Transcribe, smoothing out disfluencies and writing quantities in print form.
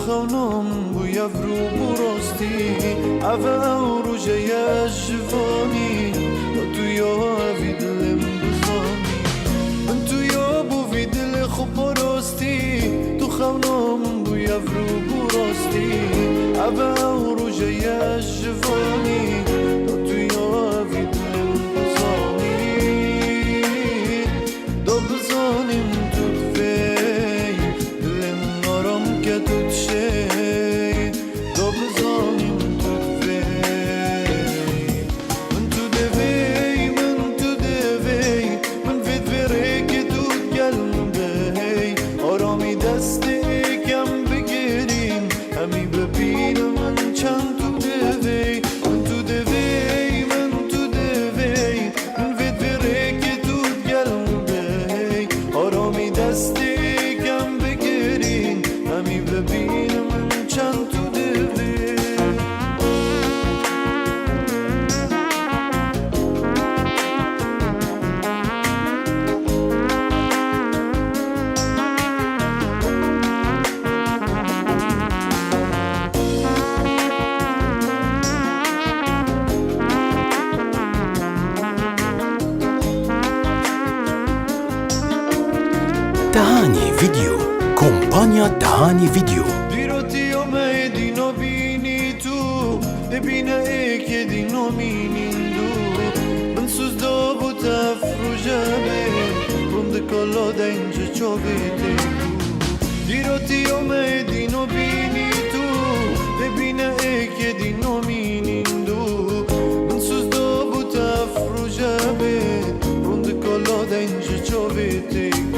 خانم بو یفرو براستی او روژه جوانی تو یا وی دلم بزانی من تو یا بو وی دل خوب براستی تو خانم بو یفرو براستی او روژه جوانی تو یا وی دلم بزانی دو بزانیم تو دوی دلم نارم که تو چه دو بزانیم تو دوی من تو دوی من فید وره که تو گلمه آرامی دست کم بگیریم همی ببینم من چند تو دوی من تو دوی من فید وره که تو گلمه آرامی دست کم بگیریم همی ببینم من چند تو دوی دهانی ویدیو کمپانیا دهانی ویدیو دیروتی اومه دینو بینی تو دبینه ای که دینو مینیندو من سوز دو بو تفروجه به روند کلا دنجه چوبه دیدو دیروتی اومه دینو بینی تو دبینه ای که دینو مینیندو من سوز دو بو تفروجه به روند کلا دنجه چوبه دیدو